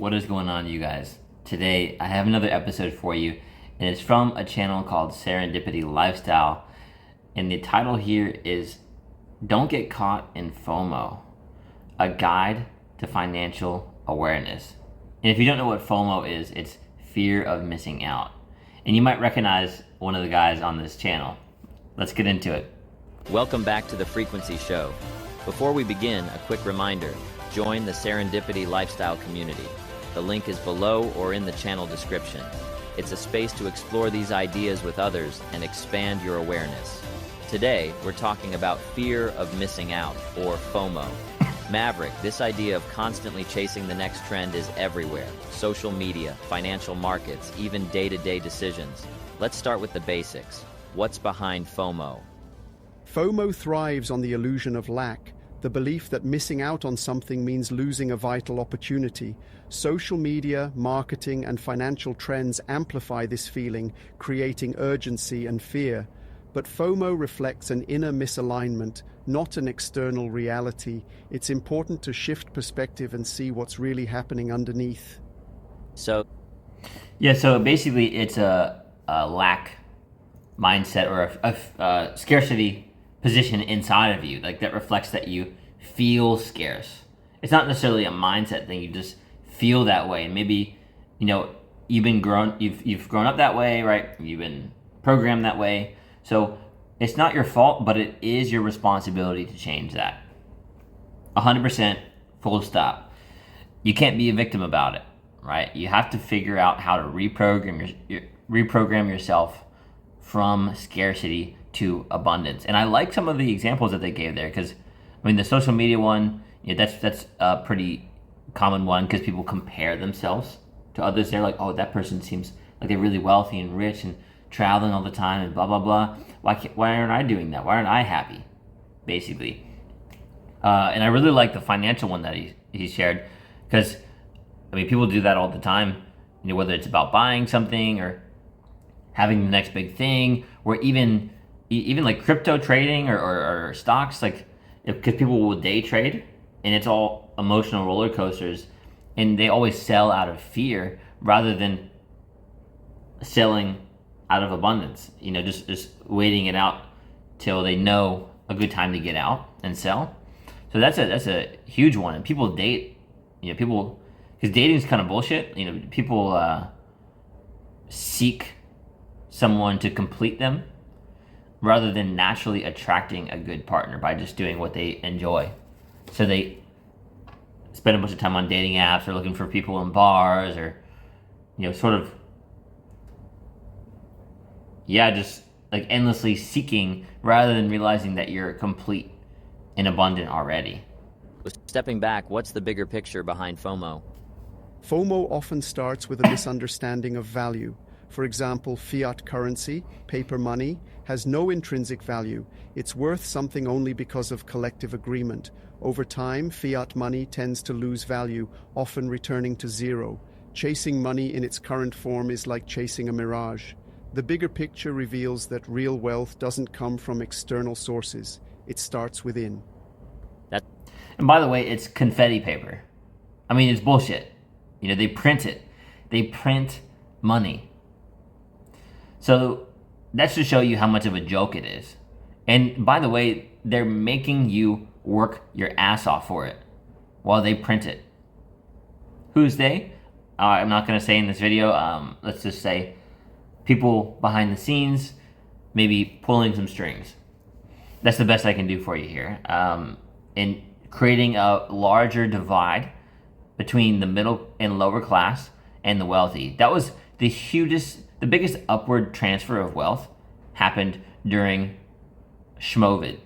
What is going on, you guys? Today, I have another episode for you, and it's from a channel called Serendipity Lifestyle. And the title here is Don't Get Caught in FOMO, a guide to financial awareness. And if you don't know what FOMO is, it's fear of missing out. And you might recognize one of the guys on this channel. Let's get into it. Welcome back to the Frequency Show. Before we begin, a quick reminder. Join the Serendipity Lifestyle community. The link is below or in the channel description. It's a space to explore these ideas with others and expand your awareness. Today, we're talking about fear of missing out, or FOMO. Maverick, this idea of constantly chasing the next trend is everywhere. Social media, financial markets, even day-to-day decisions. Let's start with the basics. What's behind FOMO? FOMO thrives on the illusion of lack, the belief that missing out on something means losing a vital opportunity. Social media, marketing, and financial trends amplify this feeling, creating urgency and fear. But FOMO reflects an inner misalignment, not an external reality. It's important to shift perspective and see what's really happening underneath. So basically it's a lack mindset or a scarcity position inside of you, like that reflects that you feel scarce. It's not necessarily a mindset thing. You just feel that way, and maybe you've grown up that way, right? You've been programmed that way, so it's not your fault, but it is your responsibility to change that. 100%, full stop. You can't be a victim about it, right? You have to figure out how to reprogram yourself from scarcity to abundance. And I like some of the examples that they gave there, because the social media one, that's a pretty common one, because people compare themselves to others. They're like, oh, that person seems like they're really wealthy and rich and traveling all the time and blah blah blah. Why aren't I doing that? Why aren't I happy? Basically. And I really like the financial one that he shared, because people do that all the time. Whether it's about buying something or having the next big thing, or even like crypto trading or stocks, because people will day trade, and it's all emotional roller coasters, and they always sell out of fear rather than selling out of abundance. Just waiting it out till they know a good time to get out and sell. So that's a huge one. And people date, because dating is kind of bullshit. People seek someone to complete them, rather than naturally attracting a good partner by just doing what they enjoy. So they spend a bunch of time on dating apps, or looking for people in bars, or just like endlessly seeking, rather than realizing that you're complete and abundant already. Stepping back, what's the bigger picture behind FOMO? FOMO often starts with a misunderstanding of value. For example, fiat currency, paper money, has no intrinsic value. It's worth something only because of collective agreement. Over time, fiat money tends to lose value, often returning to zero. Chasing money in its current form is like chasing a mirage. The bigger picture reveals that real wealth doesn't come from external sources. It starts within. And by the way, it's confetti paper. It's bullshit. They print it. They print money. So that's to show you how much of a joke it is. And by the way, they're making you work your ass off for it while they print it. Who's they? I'm not going to say in this video. Let's just say people behind the scenes, maybe pulling some strings. That's the best I can do for you here. And creating a larger divide between the middle and lower class and the wealthy. That was the biggest upward transfer of wealth happened during Schmovid.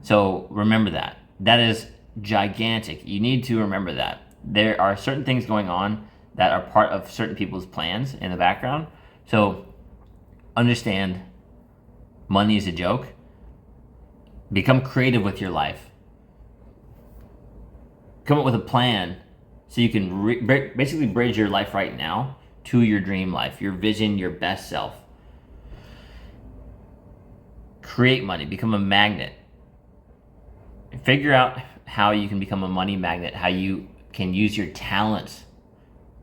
So remember that. That is gigantic. You need to remember that. There are certain things going on that are part of certain people's plans in the background. So understand, money is a joke. Become creative with your life. Come up with a plan so you can basically bridge your life right now to your dream life, your vision, your best self. Create money, become a magnet. Figure out how you can become a money magnet, how you can use your talents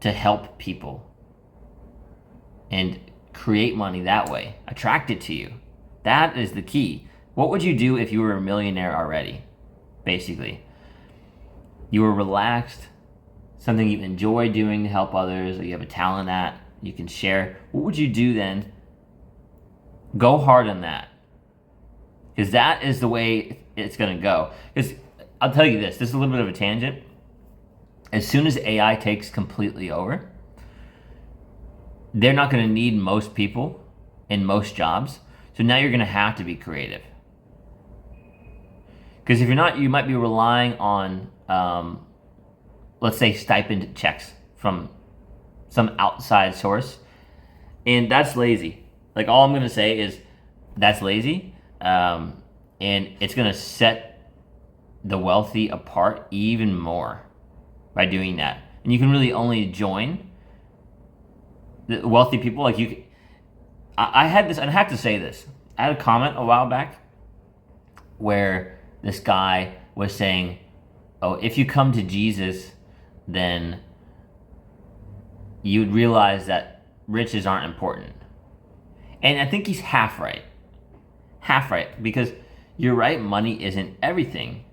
to help people and create money that way. Attract it to you. That is the key. What would you do if you were a millionaire already? Basically, you were relaxed, something you enjoy doing to help others, or you have a talent at, you can share. What would you do then? Go hard on that. Because that is the way it's going to go. Because I'll tell you this is a little bit of a tangent. As soon as AI takes completely over, they're not going to need most people in most jobs. So now you're going to have to be creative. Because if you're not, you might be relying on, let's say, stipend checks from some outside source. And that's lazy. Like, all I'm going to say is that's lazy. And it's going to set the wealthy apart even more by doing that. And you can really only join the wealthy people. Like, I had this, and I have to say this. I had a comment a while back where this guy was saying, oh, if you come to Jesus, then you'd realize that riches aren't important. And I think he's half right. Half right. Because you're right, money isn't everything.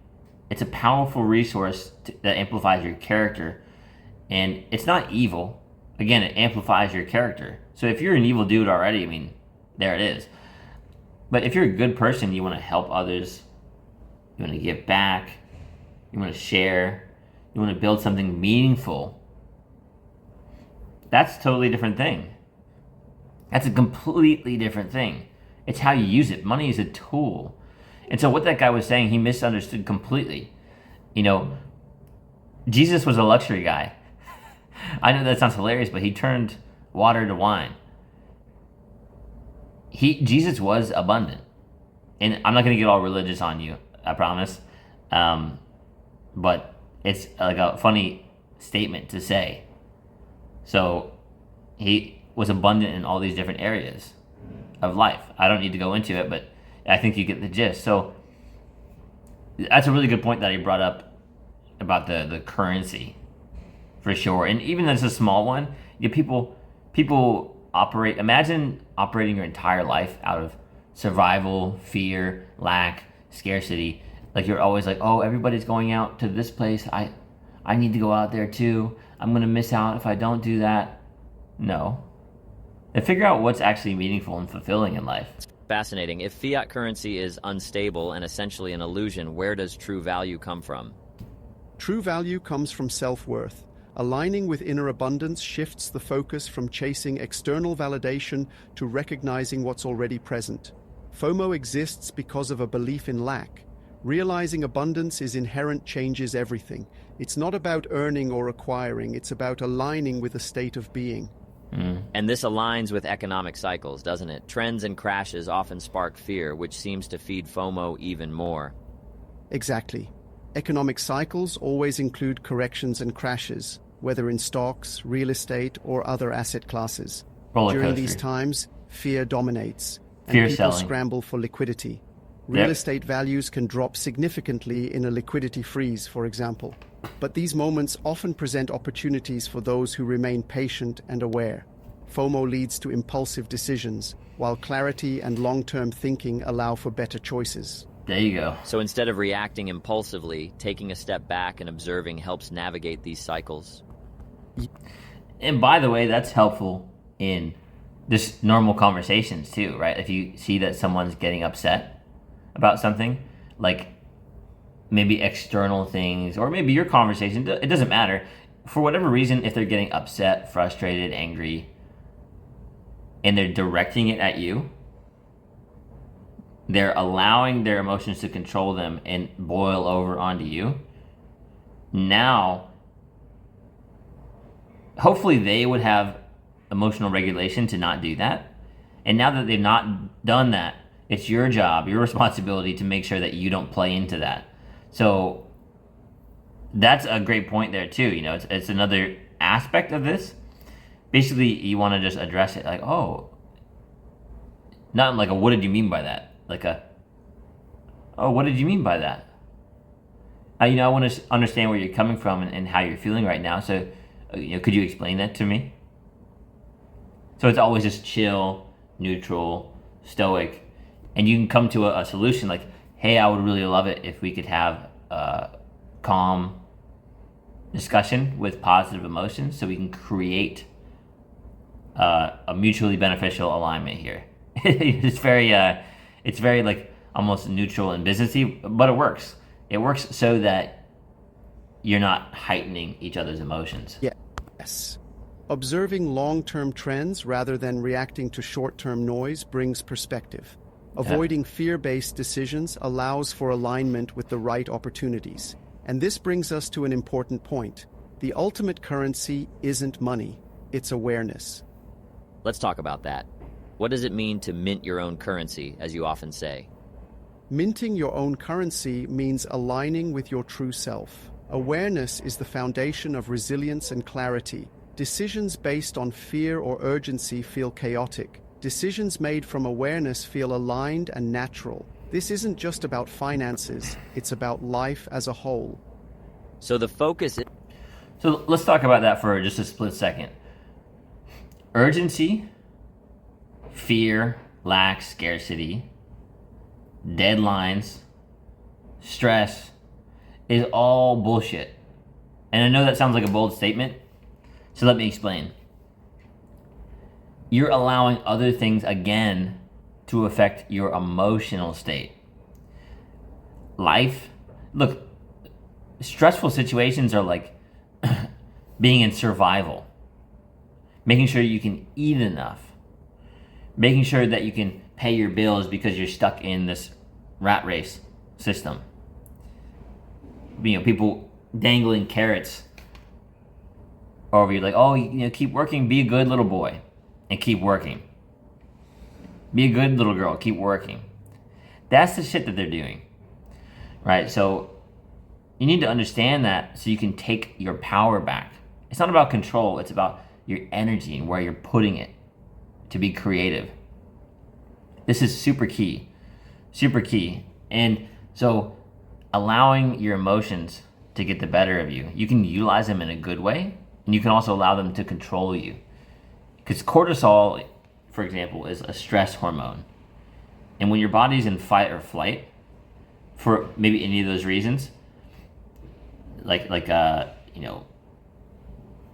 It's a powerful resource that amplifies your character. And it's not evil. Again, it amplifies your character. So if you're an evil dude already, I mean, there it is. But if you're a good person, you want to help others, you want to give back, you want to share, you want to build something meaningful, that's a totally different thing. That's a completely different thing. It's how you use it. Money is a tool. And so what that guy was saying, he misunderstood completely. You know, Jesus was a luxury guy. I know that sounds hilarious, but he turned water to wine. Jesus was abundant. And I'm not going to get all religious on you, I promise. But it's like a funny statement to say. So he was abundant in all these different areas of life. I don't need to go into it, but I think you get the gist. So that's a really good point that he brought up about the currency, for sure. And even as a small one, people operate. Imagine operating your entire life out of survival, fear, lack, scarcity. Like, you're always like, oh, everybody's going out to this place. I need to go out there too. I'm gonna miss out if I don't do that. No. And figure out what's actually meaningful and fulfilling in life. Fascinating. If fiat currency is unstable and essentially an illusion, where does true value come from? True value comes from self-worth. Aligning with inner abundance shifts the focus from chasing external validation to recognizing what's already present. FOMO exists because of a belief in lack. Realizing abundance is inherent changes everything. It's not about earning or acquiring, it's about aligning with a state of being. And this aligns with economic cycles, doesn't it? Trends and crashes often spark fear, which seems to feed FOMO even more. Exactly. Economic cycles always include corrections and crashes, whether in stocks, real estate, or other asset classes. During these times, fear dominates, and Fear people selling. scramble for liquidity. Real estate values can drop significantly in a liquidity freeze, for example. But these moments often present opportunities for those who remain patient and aware. FOMO leads to impulsive decisions, while clarity and long-term thinking allow for better choices. There you go. So instead of reacting impulsively, taking a step back and observing helps navigate these cycles. And by the way, that's helpful in just normal conversations too, right? If you see that someone's getting upset about something, like maybe external things, or maybe your conversation, it doesn't matter. For whatever reason, if they're getting upset, frustrated, angry, and they're directing it at you, they're allowing their emotions to control them and boil over onto you. Now, hopefully they would have emotional regulation to not do that. And now that they've not done that, it's your job, your responsibility to make sure that you don't play into that. So that's a great point there too. You know, it's another aspect of this. Basically, you want to just address it like, oh, not like a what did you mean by that? Like a, oh, what did you mean by that? I want to understand where you're coming from and how you're feeling right now. So Could you explain that to me? So it's always just chill, neutral, stoic, and you can come to a solution like, hey, I would really love it if we could have a calm discussion with positive emotions so we can create a mutually beneficial alignment here. It's very like almost neutral and businessy, but it works. It works so that you're not heightening each other's emotions. Yes. Observing long-term trends rather than reacting to short-term noise brings perspective. Avoiding fear-based decisions allows for alignment with the right opportunities. And this brings us to an important point. The ultimate currency isn't money, it's awareness. Let's talk about that. What does it mean to mint your own currency, as you often say? Minting your own currency means aligning with your true self. Awareness is the foundation of resilience and clarity. Decisions based on fear or urgency feel chaotic. Decisions made from awareness feel aligned and natural. This isn't just about finances, it's about life as a whole. So the focus is... So let's talk about that for just a split second. Urgency, fear, lack, scarcity, deadlines, stress is all bullshit. And I know that sounds like a bold statement, so let me explain. You're allowing other things again to affect your emotional state. Life, look, stressful situations are like being in survival. Making sure you can eat enough. Making sure that you can pay your bills because you're stuck in this rat race system. People dangling carrots over you like, oh, keep working, be a good little boy, and keep working. Be a good little girl, keep working. That's the shit that they're doing, right? So you need to understand that so you can take your power back. It's not about control, it's about your energy and where you're putting it to be creative. This is super key. And so allowing your emotions to get the better of you, you can utilize them in a good way, and you can also allow them to control you. Because cortisol, for example, is a stress hormone. And when your body's in fight or flight, for maybe any of those reasons, like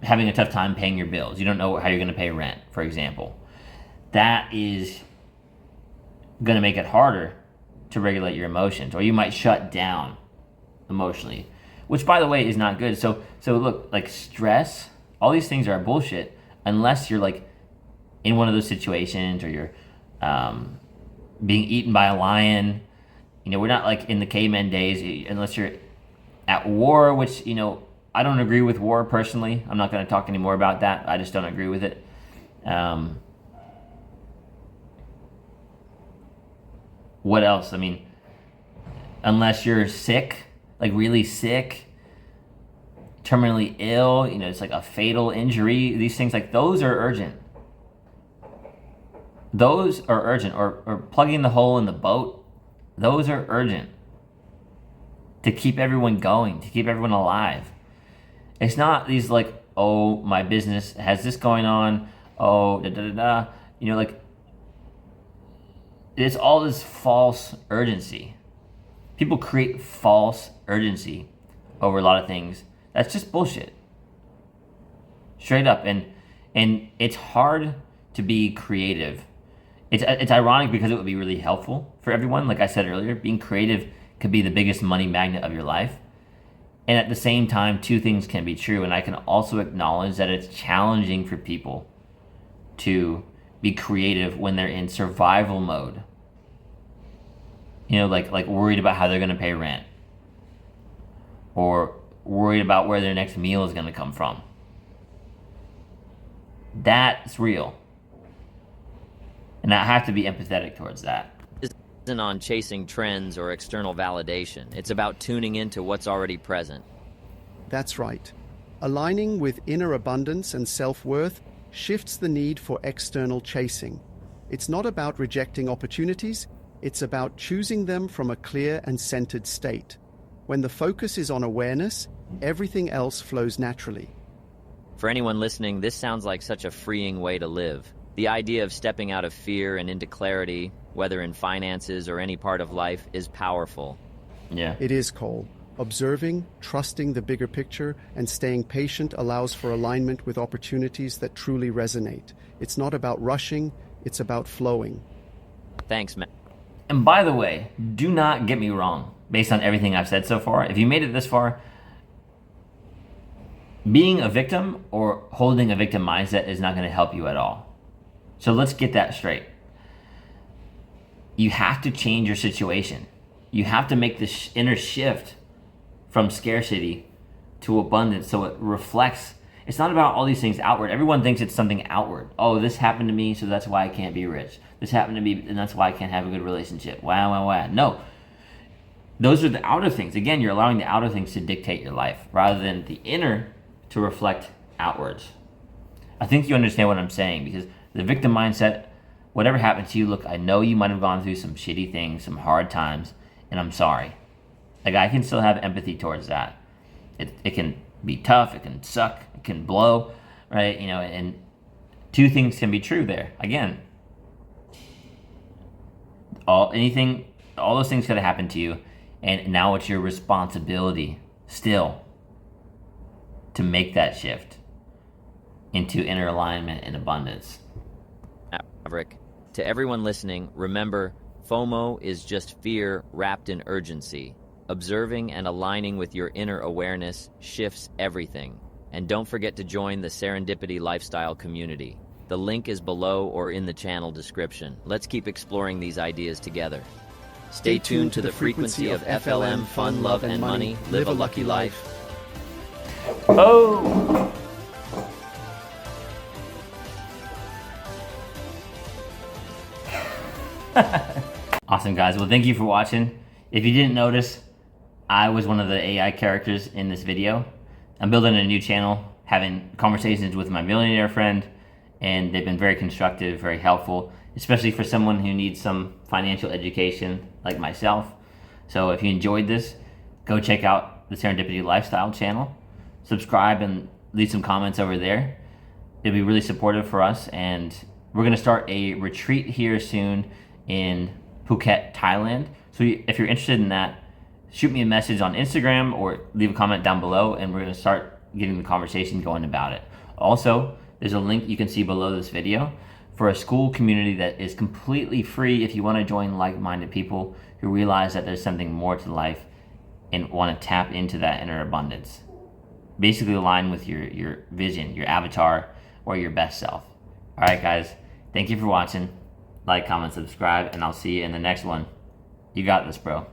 having a tough time paying your bills, you don't know how you're going to pay rent, for example, that is going to make it harder to regulate your emotions, or you might shut down emotionally, which, by the way, is not good. So look, like stress, all these things are bullshit unless you're like in one of those situations, or you're being eaten by a lion. We're not like in the caveman days, unless you're at war, which, I don't agree with war personally. I'm not going to talk anymore about that. I just don't agree with it. What else? Unless you're sick, like really sick, terminally ill, it's like a fatal injury. These things, like, those are urgent. Those are urgent. Or plugging the hole in the boat, those are urgent. To keep everyone going, to keep everyone alive. It's not these like, oh, my business has this going on, oh, da-da-da-da. It's all this false urgency. People create false urgency over a lot of things. That's just bullshit. Straight up. And it's hard to be creative. It's ironic because it would be really helpful for everyone. Like I said earlier, being creative could be the biggest money magnet of your life. And at the same time, two things can be true. And I can also acknowledge that it's challenging for people to be creative when they're in survival mode. Like worried about how they're going to pay rent, or worried about where their next meal is going to come from. That's real. And I have to be empathetic towards that. Isn't on chasing trends or external validation. It's about tuning into what's already present. That's right. Aligning with inner abundance and self-worth shifts the need for external chasing. It's not about rejecting opportunities, it's about choosing them from a clear and centered state. When the focus is on awareness, everything else flows naturally. For anyone listening, this sounds like such a freeing way to live. The idea of stepping out of fear and into clarity, whether in finances or any part of life, is powerful. Yeah. It is, Cole. Observing, trusting the bigger picture, and staying patient allows for alignment with opportunities that truly resonate. It's not about rushing, it's about flowing. Thanks, Matt. And by the way, do not get me wrong, based on everything I've said so far. If you made it this far, being a victim or holding a victim mindset is not going to help you at all. So let's get that straight. You have to change your situation. You have to make this inner shift from scarcity to abundance so it reflects. It's not about all these things outward. Everyone thinks it's something outward. Oh, this happened to me, so that's why I can't be rich. This happened to me, and that's why I can't have a good relationship. Wow. No. Those are the outer things. Again, you're allowing the outer things to dictate your life rather than the inner to reflect outwards. I think you understand what I'm saying, because the victim mindset, whatever happened to you, look, I know you might have gone through some shitty things, some hard times, and I'm sorry. Like, I can still have empathy towards that. It can be tough, it can suck, it can blow, right? And two things can be true there. Again, all those things could have happened to you, and now it's your responsibility still to make that shift into inner alignment and abundance. Maverick, to everyone listening, remember, FOMO is just fear wrapped in urgency. Observing and aligning with your inner awareness shifts everything. And don't forget to join the Serendipity Lifestyle community. The link is below or in the channel description. Let's keep exploring these ideas together. Stay tuned to the frequency of FLM, fun, love, and money. Live a lucky life. Oh! Awesome, guys. Well, thank you for watching. If you didn't notice, I was one of the AI characters in this video. I'm building a new channel, having conversations with my millionaire friend, and they've been very constructive, very helpful, especially for someone who needs some financial education like myself. So if you enjoyed this, go check out the Serendipity Lifestyle channel, subscribe, and leave some comments over there. It'll be really supportive for us, and we're going to start a retreat here soon in Phuket, Thailand. So if you're interested in that, shoot me a message on Instagram or leave a comment down below, and we're going to start getting the conversation going about it. Also, there's a link you can see below this video for a school community that is completely free if you want to join like-minded people who realize that there's something more to life and want to tap into that inner abundance. Basically align with your vision, your avatar, or your best self. All right, guys, thank you for watching. Like, comment, subscribe, and I'll see you in the next one. You got this, bro.